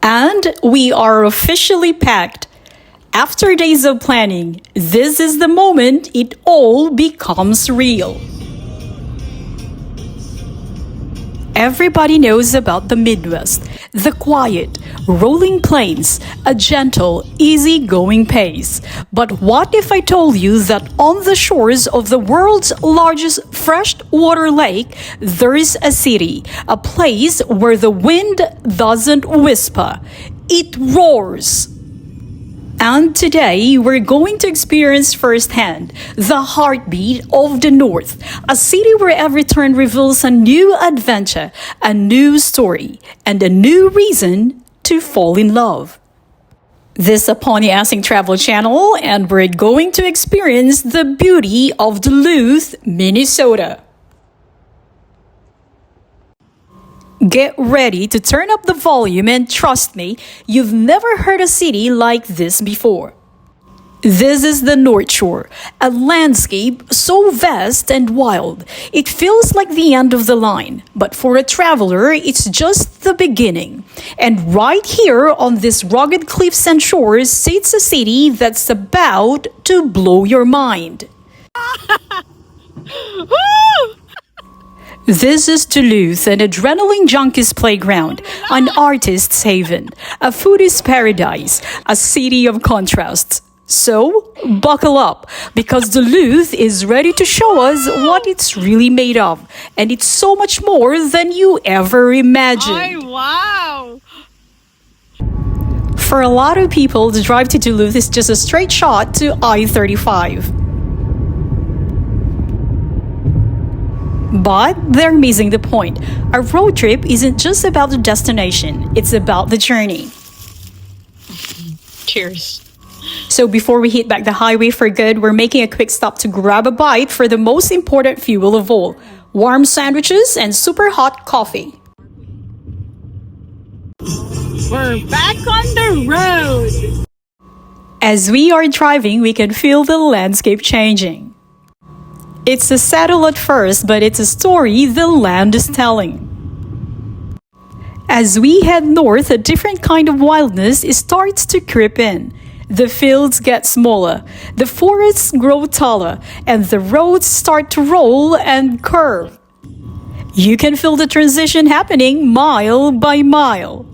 And we are officially packed. After days of planning, this is the moment it all becomes real. Everybody knows about the Midwest, the quiet, rolling plains, a gentle, easy-going pace. But what if I told you that on the shores of the world's largest freshwater lake, there is a city, a place where the wind doesn't whisper, it roars. And today, we're going to experience firsthand the heartbeat of the North, a city where every turn reveals a new adventure, a new story, and a new reason to fall in love. This is a Pony-assing travel channel, and we're going to experience the beauty of Duluth, Minnesota. Get ready to turn up the volume and trust me, you've never heard a city like this before. This is the North Shore, a landscape so vast and wild, it feels like the end of the line. But for a traveler, it's just the beginning. And right here on these rugged cliffs and shores sits a city that's about to blow your mind. This is Duluth, an adrenaline junkie's playground, an artist's haven, a foodie's paradise, a city of contrasts. So, buckle up, because Duluth is ready to show us what it's really made of. And it's so much more than you ever imagined. Wow! For a lot of people, the drive to Duluth is just a straight shot to I-35. But they're missing the point. A road trip isn't just about the destination, it's about the journey. Cheers. So before we hit back the highway for good, we're making a quick stop to grab a bite for the most important fuel of all, warm sandwiches and super hot coffee. We're back on the road. As we are driving, we can feel the landscape changing. It's a saddle at first, but it's a story the land is telling. As we head north, a different kind of wildness starts to creep in. The fields get smaller, the forests grow taller, and the roads start to roll and curve. You can feel the transition happening mile by mile.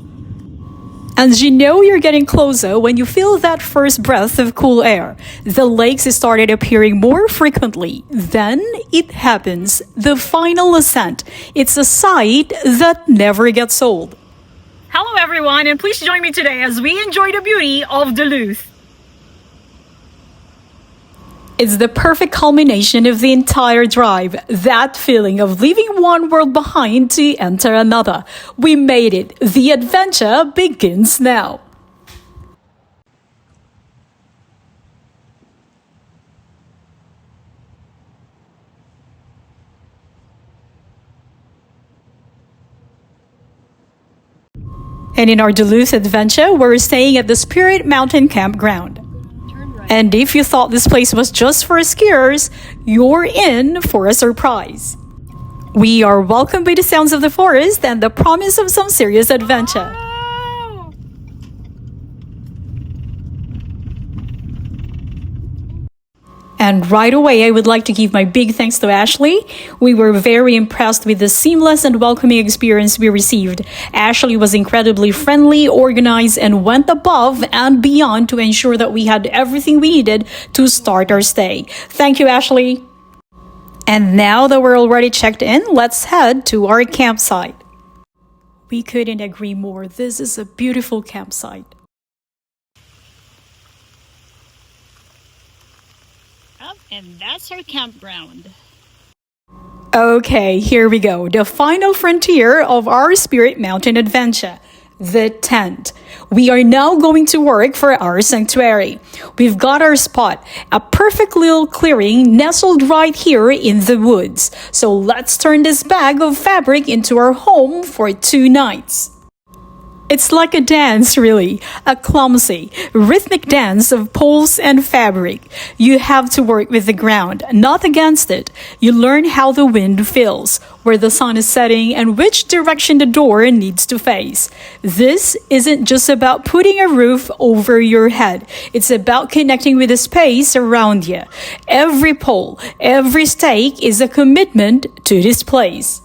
And you know you're getting closer when you feel that first breath of cool air. The lakes started appearing more frequently. Then it happens, the final ascent. It's a sight that never gets old. Hello everyone, and please join me today as we enjoy the beauty of Duluth. It's the perfect culmination of the entire drive, that feeling of leaving one world behind to enter another. We made it. The adventure begins now. And in our Duluth adventure, we're staying at the Spirit Mountain Campground. And if you thought this place was just for skiers, you're in for a surprise. We are welcomed by the sounds of the forest and the promise of some serious adventure. And right away, I would like to give my big thanks to Ashley. We were very impressed with the seamless and welcoming experience we received. Ashley was incredibly friendly, organized, and went above and beyond to ensure that we had everything we needed to start our stay. Thank you, Ashley. And now that we're already checked in, let's head to our campsite. We couldn't agree more. This is a beautiful campsite. And that's our campground. Okay, here we go. The final frontier of our Spirit Mountain adventure, the tent. We are now going to work for our sanctuary. We've got our spot, a perfect little clearing nestled right here in the woods. So let's turn this bag of fabric into our home for 2 nights. It's like a dance, really, a clumsy, rhythmic dance of poles and fabric. You have to work with the ground, not against it. You learn how the wind feels, where the sun is setting, and which direction the door needs to face. This isn't just about putting a roof over your head. It's about connecting with the space around you. Every pole, every stake is a commitment to this place.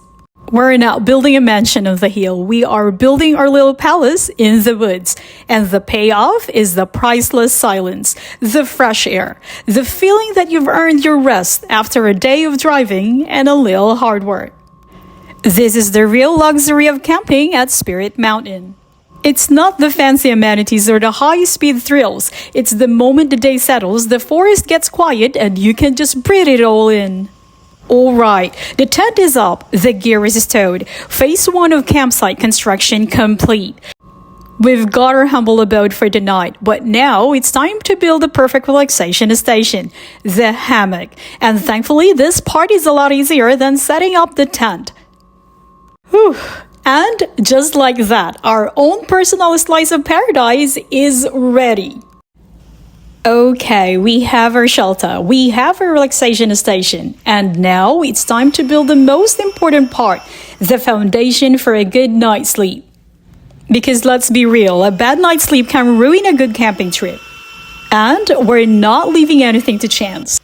We're not building a mansion on the hill. We are building our little palace in the woods. And the payoff is the priceless silence, the fresh air, the feeling that you've earned your rest after a day of driving and a little hard work. This is the real luxury of camping at Spirit Mountain. It's not the fancy amenities or the high-speed thrills. It's the moment the day settles, the forest gets quiet, and you can just breathe it all in. All right, the tent is up, the gear is stowed, phase 1 of campsite construction complete. We've got our humble abode for the night, but now it's time to build the perfect relaxation station, the hammock. And thankfully, this part is a lot easier than setting up the tent. Whew. And just like that, our own personal slice of paradise is ready. Okay, we have our shelter, we have our relaxation station, and now it's time to build the most important part, the foundation for a good night's sleep. Because let's be real, a bad night's sleep can ruin a good camping trip. And we're not leaving anything to chance.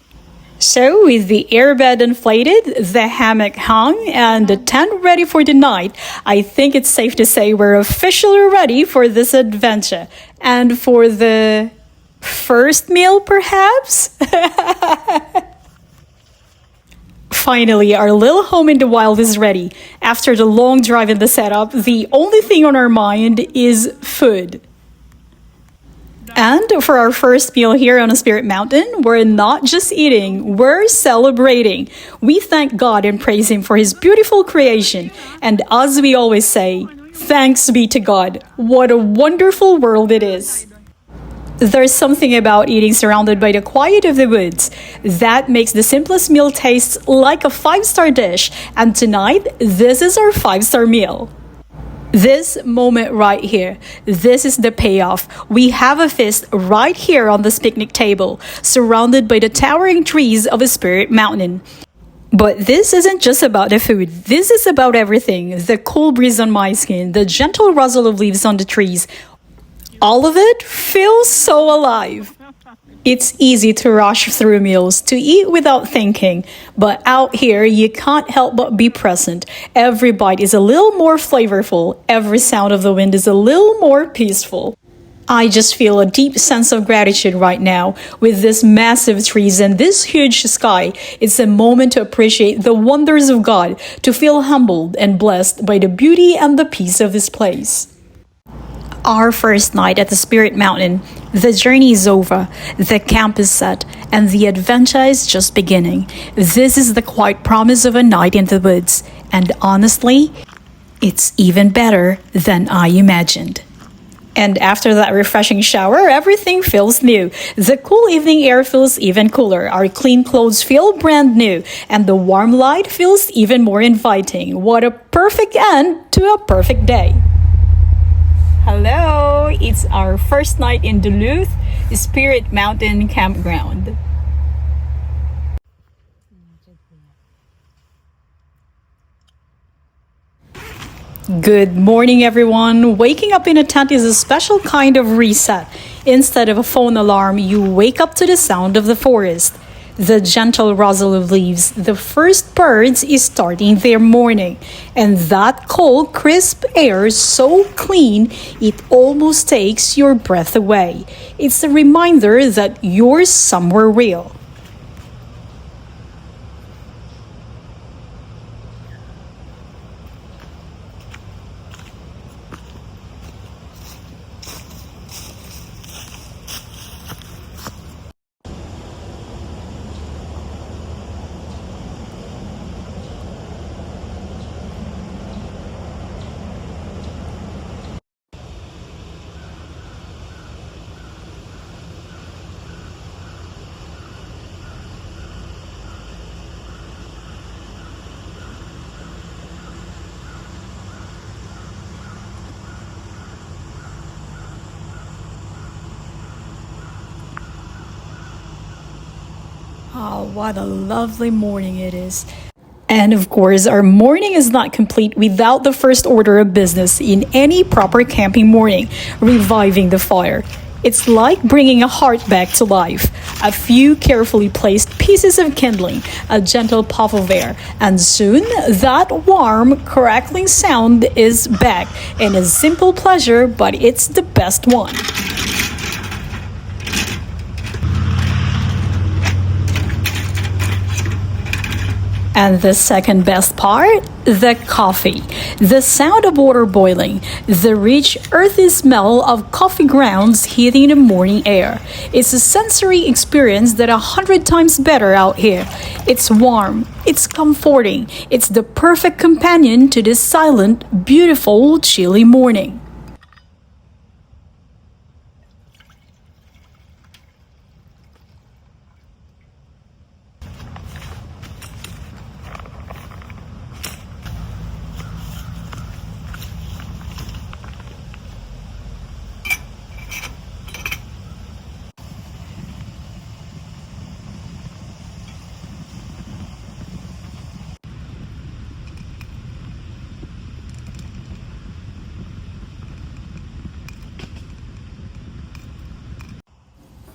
So with the airbed inflated, the hammock hung, and the tent ready for the night, I think it's safe to say we're officially ready for this adventure. And for the first meal, perhaps? Finally, our little home in the wild is ready. After the long drive in the setup, the only thing on our mind is food. And for our first meal here on Spirit Mountain, we're not just eating, we're celebrating. We thank God and praise Him for His beautiful creation. And as we always say, thanks be to God. What a wonderful world it is. There's something about eating surrounded by the quiet of the woods that makes the simplest meal taste like a 5-star dish. And tonight, this is our 5-star meal. This moment right here, this is the payoff. We have a feast right here on this picnic table, surrounded by the towering trees of a Spirit Mountain. But this isn't just about the food. This is about everything. The cool breeze on my skin, the gentle rustle of leaves on the trees. All of it feels so alive. It's easy to rush through meals, to eat without thinking, but out here you can't help but be present. Every bite is a little more flavorful, every sound of the wind is a little more peaceful. I just feel a deep sense of gratitude right now. With these massive trees and this huge sky, it's a moment to appreciate the wonders of God, to feel humbled and blessed by the beauty and the peace of this place. Our first night at the Spirit Mountain, the journey is over, the camp is set, and the adventure is just beginning. This is the quiet promise of a night in the woods, and honestly, it's even better than I imagined. And after that refreshing shower, everything feels new. The cool evening air feels even cooler, our clean clothes feel brand new, and the warm light feels even more inviting. What a perfect end to a perfect day. Hello, it's our first night in Duluth, Spirit Mountain Campground. Good morning, everyone. Waking up in a tent is a special kind of reset. Instead of a phone alarm, you wake up to the sound of the forest. The gentle rustle of leaves, the first birds is starting their morning, and that cold, crisp air so clean it almost takes your breath away. It's a reminder that you're somewhere real. Oh, what a lovely morning it is. And of course, our morning is not complete without the first order of business in any proper camping morning, reviving the fire. It's like bringing a heart back to life. A few carefully placed pieces of kindling, a gentle puff of air, and soon that warm, crackling sound is back. And a simple pleasure, but it's the best one. And the second best part, the coffee. The sound of water boiling, the rich earthy smell of coffee grounds hitting the morning air. It's a sensory experience that 100 times better out here. It's warm, it's comforting, it's the perfect companion to this silent, beautiful, chilly morning.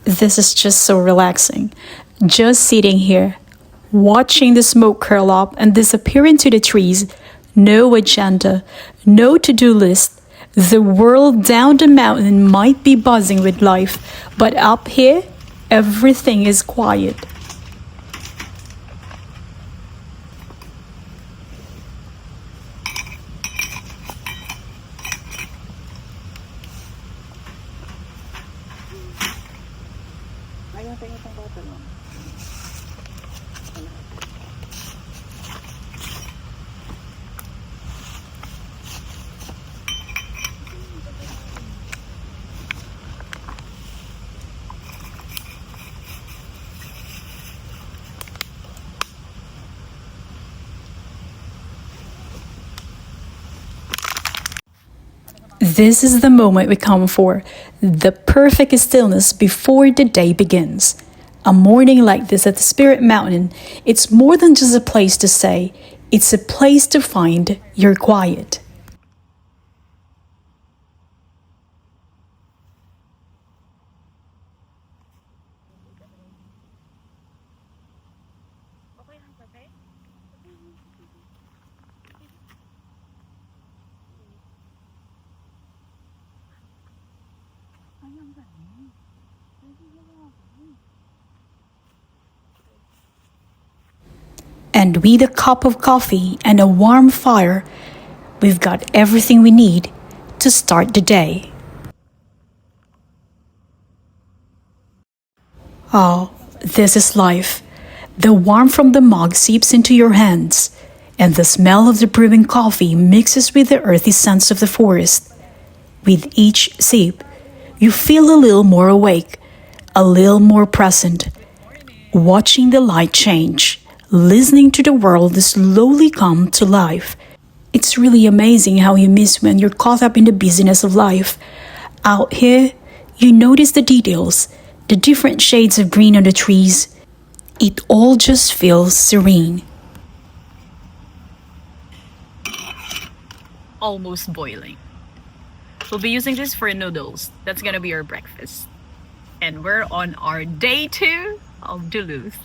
This is just so relaxing. Just sitting here, watching the smoke curl up and disappear into the trees. No agenda, no to-do list. The world down the mountain might be buzzing with life, but up here, everything is quiet. This is the moment we come for, the perfect stillness before the day begins. A morning like this at the Spirit Mountain, it's more than just a place to stay, it's a place to find your quiet. And with a cup of coffee and a warm fire, we've got everything we need to start the day. Oh, this is life. The warmth from the mug seeps into your hands, and the smell of the brewing coffee mixes with the earthy scents of the forest. With each sip, you feel a little more awake, a little more present, watching the light change, listening to the world slowly come to life. It's really amazing how you miss when you're caught up in the busyness of life. Out here, you notice the details, the different shades of green on the trees. It all just feels serene. Almost boiling. We'll be using this for noodles. That's gonna be our breakfast. And we're on our day 2 of Duluth.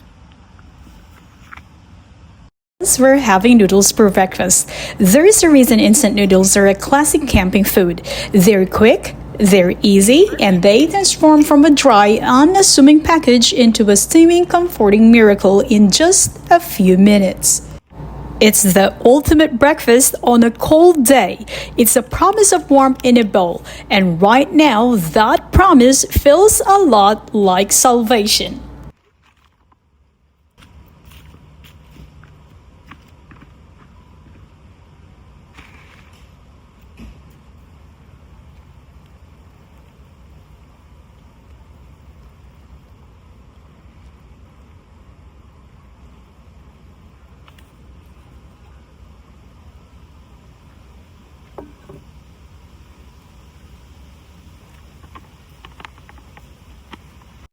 We're having noodles for breakfast. There is a reason instant noodles are a classic camping food. They're quick, they're easy, and they transform from a dry, unassuming package into a steaming, comforting miracle in just a few minutes. It's the ultimate breakfast on a cold day. It's a promise of warmth in a bowl, and right now, that promise feels a lot like salvation.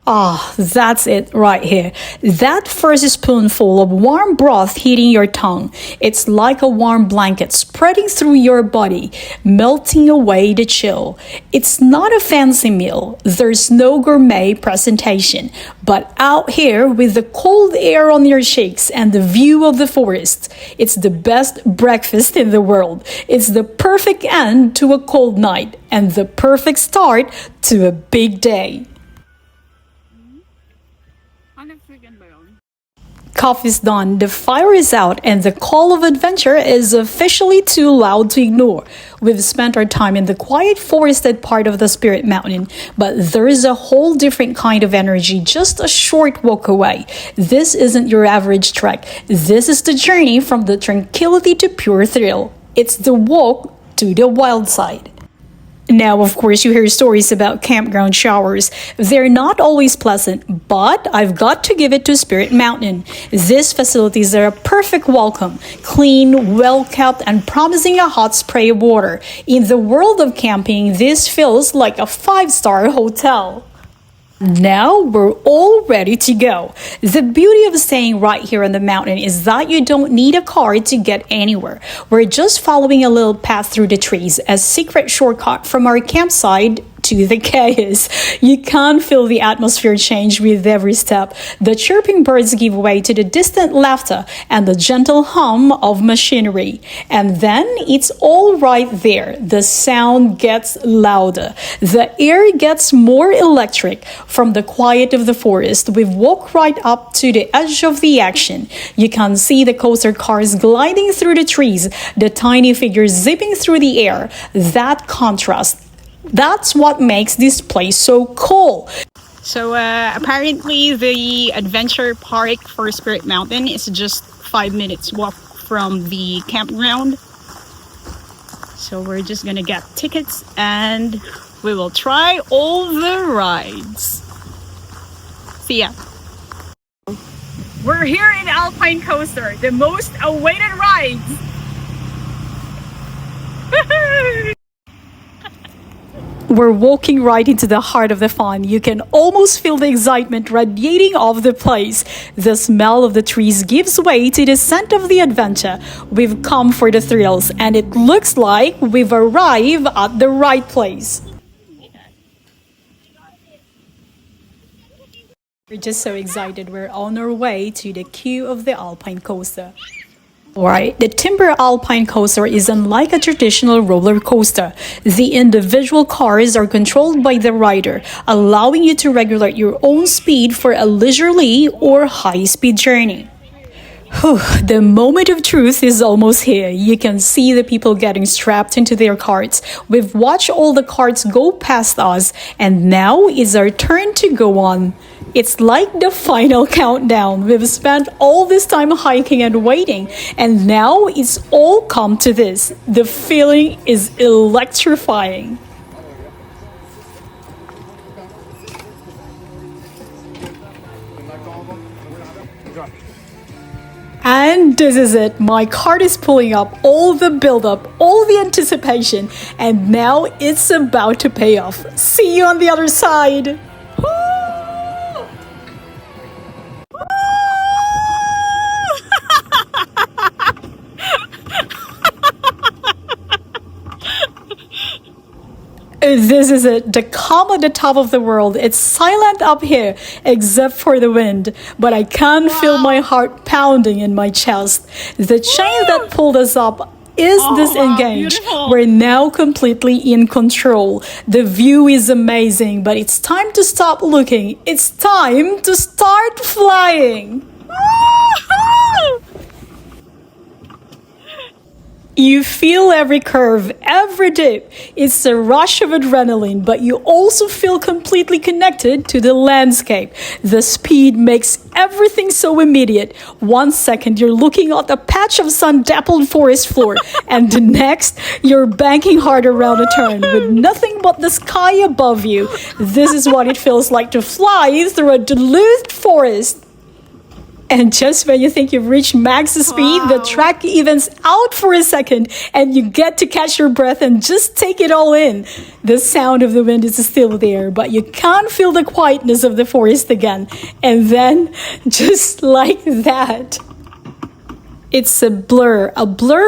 Ah, that's it right here. That first spoonful of warm broth hitting your tongue. It's like a warm blanket spreading through your body, melting away the chill. It's not a fancy meal. There's no gourmet presentation. But out here with the cold air on your cheeks and the view of the forest, it's the best breakfast in the world. It's the perfect end to a cold night and the perfect start to a big day. Coffee's done, the fire is out, and the call of adventure is officially too loud to ignore. We've spent our time in the quiet forested part of the Spirit Mountain, but there is a whole different kind of energy just a short walk away. This isn't your average trek. This is the journey from the tranquility to pure thrill. It's the walk to the wild side. Now, of course, you hear stories about campground showers. They're not always pleasant, but I've got to give it to Spirit Mountain. These facilities are a perfect welcome, clean, well-kept, and promising a hot spray of water. In the world of camping, this feels like a 5-star hotel. Now we're all ready to go. The beauty of staying right here on the mountain is that you don't need a car to get anywhere. We're just following a little path through the trees, a secret shortcut from our campsite to the chaos. You can feel the atmosphere change with every step. The chirping birds give way to the distant laughter and the gentle hum of machinery. And then it's all right there. The sound gets louder. The air gets more electric. From the quiet of the forest, we've walked right up to the edge of the action. You can see the coaster cars gliding through the trees, the tiny figures zipping through the air. That contrast, that's what makes this place so cool. So apparently the adventure park for Spirit Mountain is just 5 minutes walk from the campground. So we're just gonna get tickets and we will try all the rides. See ya. We're here in Alpine Coaster, the most awaited rides. We're walking right into the heart of the fun. You can almost feel the excitement radiating off the place. The smell of the trees gives way to the scent of the adventure. We've come for the thrills, and it looks like we've arrived at the right place. We're just so excited. We're on our way to the queue of the Alpine Coaster. Alright, the Timber Alpine Coaster is unlike a traditional roller coaster. The individual cars are controlled by the rider, allowing you to regulate your own speed for a leisurely or high-speed journey. Whew, the moment of truth is almost here. You can see the people getting strapped into their carts. We've watched all the carts go past us, and now it's our turn to go on. It's like the final countdown. We've spent all this time hiking and waiting, and now it's all come to this. The feeling is electrifying. And this is it. My cart is pulling up, all the build-up, all the anticipation, and now it's about to pay off. See you on the other side. This is it, the calm at the top of the world. It's silent up here, except for the wind, but I can feel my heart pounding in my chest. The chain that pulled us up is disengaged. Beautiful. We're now completely in control. The view is amazing, but it's time to stop looking. It's time to start flying. You feel every curve, every dip. It's a rush of adrenaline, but you also feel completely connected to the landscape. The speed makes everything so immediate. 1 second, you're looking at a patch of sun-dappled forest floor, and the next, you're banking hard around a turn with nothing but the sky above you. This is what it feels like to fly through a Duluth forest. And just when you think you've reached max speed, the track evens out for a second and you get to catch your breath and just take it all in. The sound of the wind is still there, but you can't feel the quietness of the forest again. And then, just like that, it's a blur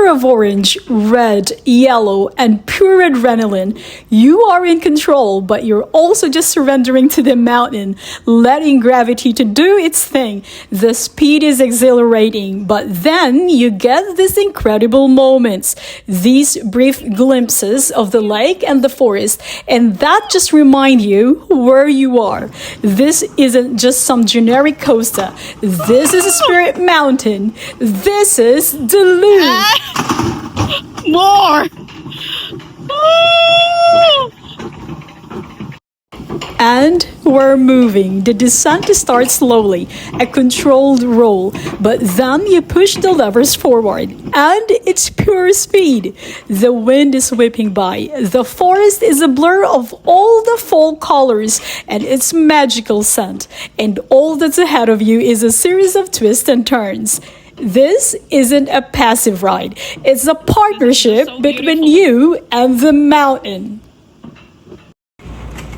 of orange, red, yellow, and pure adrenaline. You are in control, but you're also just surrendering to the mountain, letting gravity to do its thing. The speed is exhilarating, but then you get these incredible moments, these brief glimpses of the lake and the forest, and that just remind you where you are. This isn't just some generic coaster. This is a Spirit Mountain. This is Duluth. More. And we're moving. The descent starts slowly, a controlled roll, but then you push the levers forward, and it's pure speed. The wind is whipping by. The forest is a blur of all the fall colors and its magical scent, and all that's ahead of you is a series of twists and turns. This isn't a passive ride. It's a partnership between you and the mountain.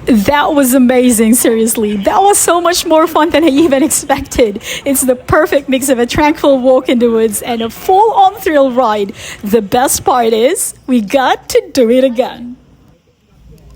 That was amazing, seriously. That was so much more fun than I even expected. It's the perfect mix of a tranquil walk in the woods and a full-on thrill ride. The best part is, we got to do it again.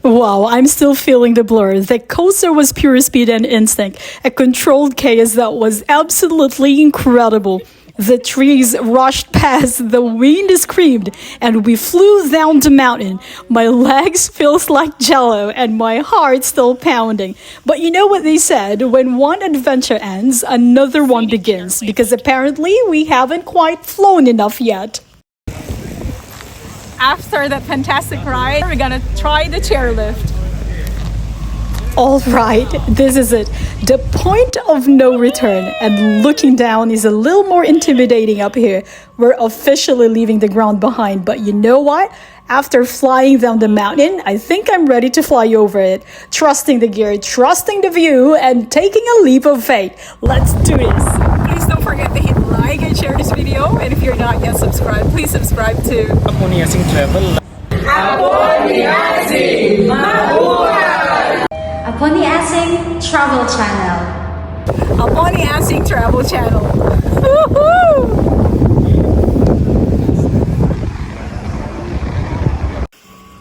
Wow, I'm still feeling the blur. The coaster was pure speed and instinct, a controlled chaos that was absolutely incredible. The trees rushed past, the wind screamed, and we flew down the mountain. My legs feels like jello and my heart still pounding. But you know what they said, when one adventure ends, another one begins, because apparently we haven't quite flown enough yet. After that fantastic ride, we're gonna try the chairlift. All right, this is it. The point of no return, and looking down is a little more intimidating up here. We're officially leaving the ground behind, but you know what? After flying down the mountain, I think I'm ready to fly over it. Trusting the gear, trusting the view, and taking a leap of faith. Let's do this. Please don't forget to hit like and share this video, and if you're not yet subscribed, please subscribe to AATCV45 Travel. AATCV Travel Channel. AATCV Travel Channel. Woohoo!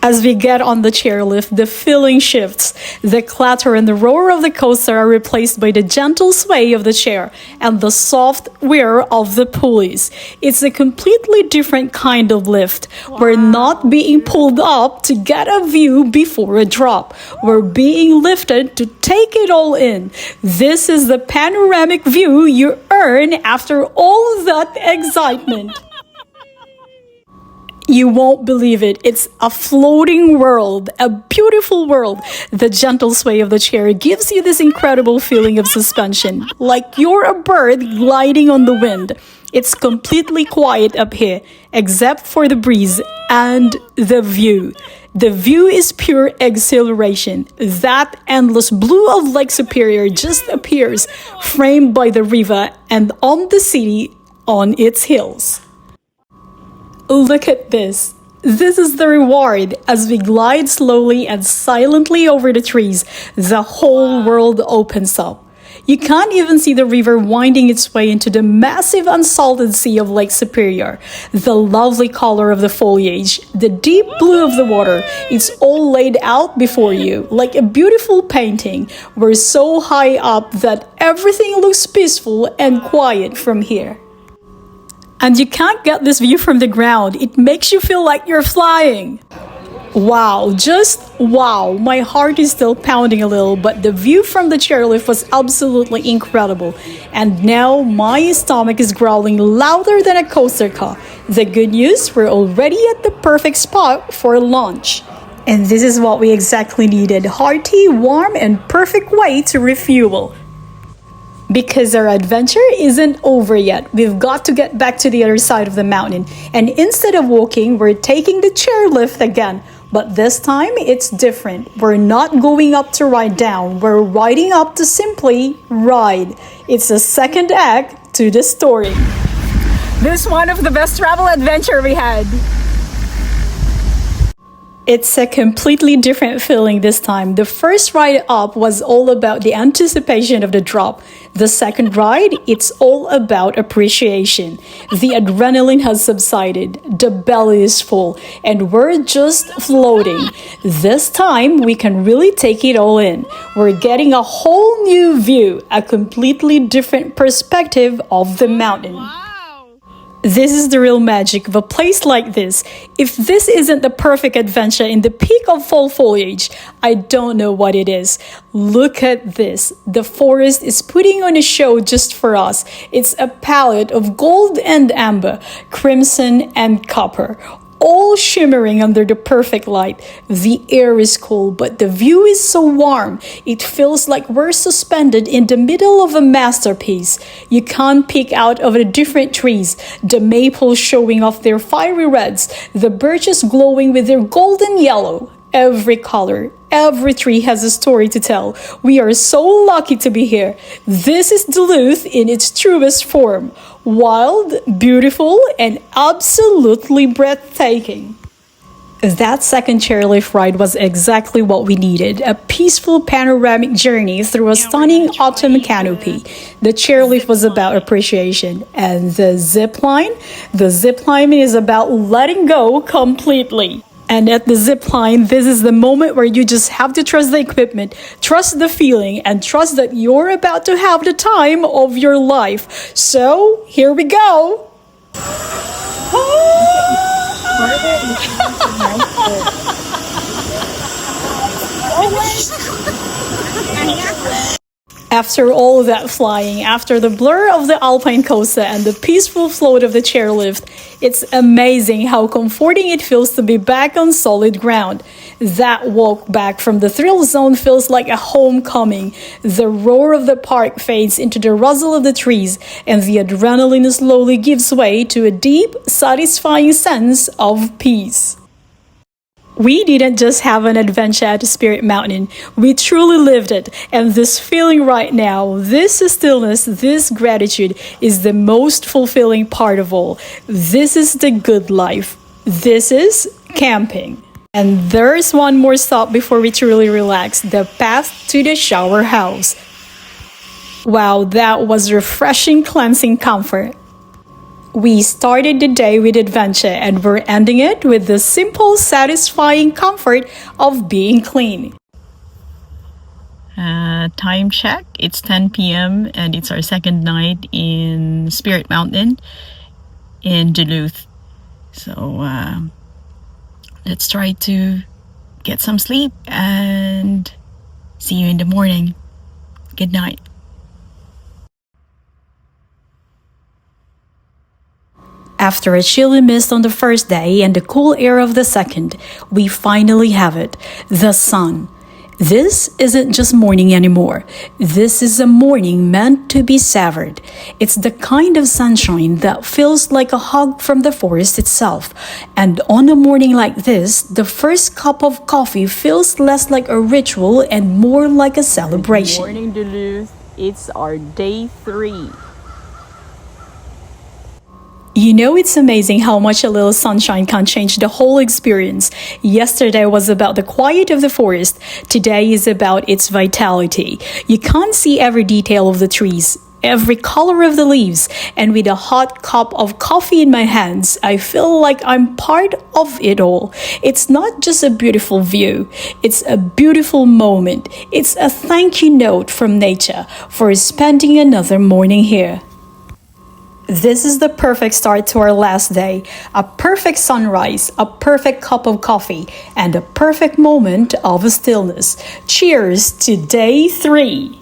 As we get on the chairlift, the feeling shifts. The clatter and the roar of the coaster are replaced by the gentle sway of the chair and the soft whir of the pulleys. It's a completely different kind of lift. Wow. We're not being pulled up to get a view before a drop. We're being lifted to take it all in. This is the panoramic view you earn after all that excitement. You won't believe it. It's a floating world, a beautiful world. The gentle sway of the chair gives you this incredible feeling of suspension, like you're a bird gliding on the wind. It's completely quiet up here, except for the breeze and the view. The view is pure exhilaration. That endless blue of Lake Superior just appears, framed by the river and on the city on its hills. Look at this. This is the reward. As we glide slowly and silently over the trees, the whole world opens up. You can't even see the river winding its way into the massive unsalted sea of Lake Superior. The lovely color of the foliage, the deep blue of the water, it's all laid out before you like a beautiful painting. We're so high up that everything looks peaceful and quiet from here. And you can't get this view from the ground. It makes you feel like you're flying. Wow, just wow. My heart is still pounding a little, but the view from the chairlift was absolutely incredible. And now my stomach is growling louder than a coaster car. The good news, we're already at the perfect spot for lunch. And this is what we exactly needed. Hearty, warm, and perfect way to refuel. Because our adventure isn't over yet. We've got to get back to the other side of the mountain. And instead of walking, we're taking the chairlift again. But this time, it's different. We're not going up to ride down. We're riding up to simply ride. It's a second act to the story. This is one of the best travel adventure we had. It's a completely different feeling this time. The first ride up was all about the anticipation of the drop. The second ride, it's all about appreciation. The adrenaline has subsided, the belly is full, and we're just floating. This time, we can really take it all in. We're getting a whole new view, a completely different perspective of the mountain. This is the real magic of a place like this. If this isn't the perfect adventure in the peak of fall foliage, I don't know what it is. Look at this. The forest is putting on a show just for us. It's a palette of gold and amber, crimson and copper, all shimmering under the perfect light. The air is cool, but the view is so warm. It feels like we're suspended in the middle of a masterpiece. You can't peek out of the different trees, the maples showing off their fiery reds, the birches glowing with their golden yellow. Every color, every tree has a story to tell. We are so lucky to be here. This is Duluth in its truest form. Wild, beautiful, and absolutely breathtaking. That second chairlift ride was exactly what we needed. A peaceful panoramic journey through a stunning autumn canopy. The chairlift was about appreciation. And the zip line is about letting go completely. And at the zip line, this is the moment where you just have to trust the equipment, trust the feeling, and trust that you're about to have the time of your life. So, here we go. After all of that flying, after the blur of the Alpine coaster and the peaceful float of the chairlift, it's amazing how comforting it feels to be back on solid ground. That walk back from the thrill zone feels like a homecoming. The roar of the park fades into the rustle of the trees, and the adrenaline slowly gives way to a deep, satisfying sense of peace. We didn't just have an adventure at Spirit Mountain, we truly lived it, and this feeling right now, this stillness, this gratitude is the most fulfilling part of all. This is the good life. This is camping. And there's one more stop before we truly relax, the path to the shower house. Wow, that was refreshing, cleansing comfort. We started the day with adventure and we're ending it with the simple, satisfying comfort of being clean. Time check, it's 10 p.m. and it's our second night in Spirit Mountain in Duluth. So let's try to get some sleep and see you in the morning. Good night. After a chilly mist on the first day and the cool air of the second, we finally have it, the sun. This isn't just morning anymore. This is a morning meant to be savored. It's the kind of sunshine that feels like a hug from the forest itself. And on a morning like this, the first cup of coffee feels less like a ritual and more like a celebration. Good morning, Duluth. It's our day 3. You know, it's amazing how much a little sunshine can change the whole experience. Yesterday was about the quiet of the forest. Today is about its vitality. You can't see every detail of the trees, every color of the leaves, and with a hot cup of coffee in my hands, I feel like I'm part of it all. It's not just a beautiful view, it's a beautiful moment. It's a thank you note from nature for spending another morning here. This is the perfect start to our last day, a perfect sunrise, a perfect cup of coffee, and a perfect moment of stillness. Cheers to day 3.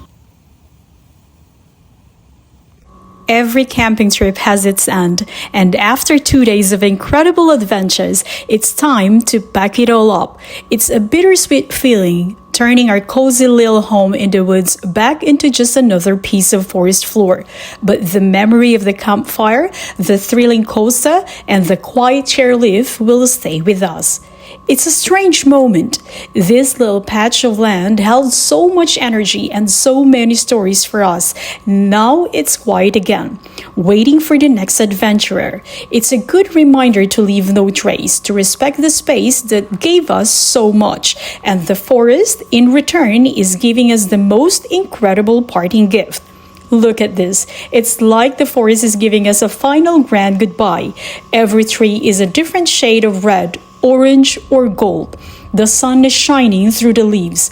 Every camping trip has its end, and after 2 days of incredible adventures, it's time to pack it all up. It's a bittersweet feeling, turning our cozy little home in the woods back into just another piece of forest floor. But the memory of the campfire, the thrilling coaster, and the quiet chairlift will stay with us. It's a strange moment. This little patch of land held so much energy and so many stories for us. Now it's quiet again, waiting for the next adventurer. It's a good reminder to leave no trace, to respect the space that gave us so much. And the forest, in return, is giving us the most incredible parting gift. Look at this. It's like the forest is giving us a final grand goodbye. Every tree is a different shade of red, orange, or gold. The sun is shining through the leaves,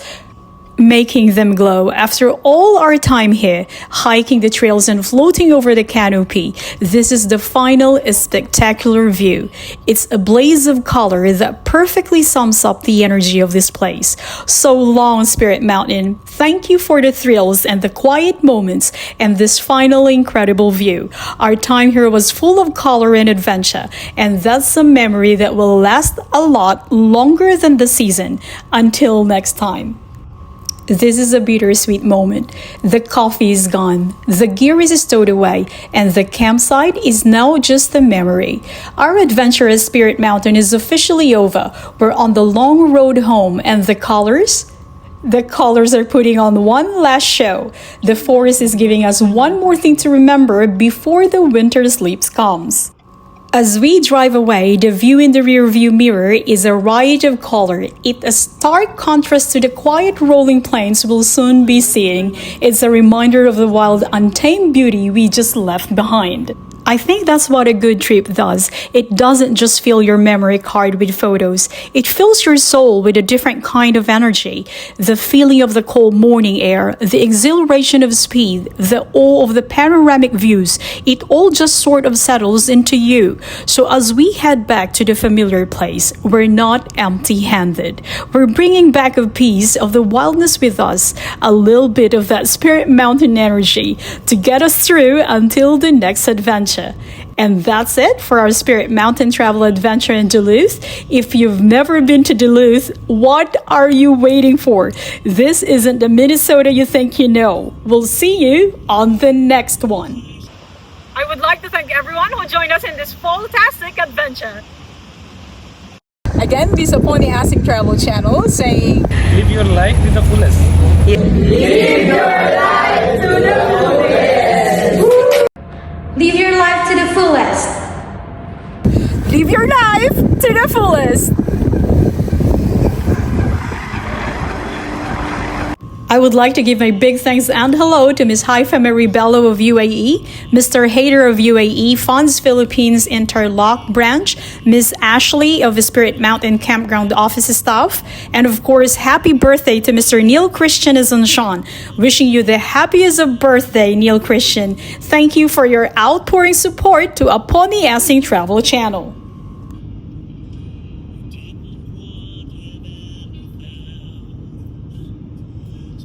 making them glow. After all our time here, hiking the trails and floating over the canopy, this is the final spectacular view. It's a blaze of color that perfectly sums up the energy of this place. So long, Spirit Mountain. Thank you for the thrills and the quiet moments and this final incredible view. Our time here was full of color and adventure, and that's a memory that will last a lot longer than the season. Until next time. This is a bittersweet moment. The coffee is gone, the gear is stowed away, and the campsite is now just a memory. Our adventure at Spirit Mountain is officially over. We're on the long road home, and the colors? The colors are putting on one last show. The forest is giving us one more thing to remember before the winter sleep comes. As we drive away, the view in the rearview mirror is a riot of color. It's a stark contrast to the quiet rolling plains we'll soon be seeing. It's a reminder of the wild, untamed beauty we just left behind. I think that's what a good trip does. It doesn't just fill your memory card with photos. It fills your soul with a different kind of energy. The feeling of the cold morning air, the exhilaration of speed, the awe of the panoramic views, it all just sort of settles into you. So as we head back to the familiar place, we're not empty-handed. We're bringing back a piece of the wildness with us, a little bit of that Spirit Mountain energy to get us through until the next adventure. And that's it for our Spirit Mountain travel adventure in Duluth. If you've never been to Duluth, what are you waiting for? This isn't the Minnesota you think you know. We'll see you on the next one. I would like to thank everyone who joined us in this fantastic adventure. Again, this is Pony Asing Travel Channel saying, Live your life to the fullest. Live your life to the fullest. Live your life to the fullest. I would like to give a big thanks and hello to Ms. Haifa Mary Bello of UAE, Mr. Hader of UAE Funds Philippines Interlock Branch, Ms. Ashley of the Spirit Mountain Campground office staff, and of course, happy birthday to Mr. Neil Christian Azunshan. Wishing you the happiest of birthday, Neil Christian. Thank you for your outpouring support to a Pony Asing Travel Channel.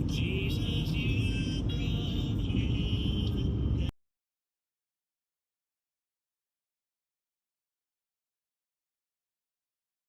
Jesus.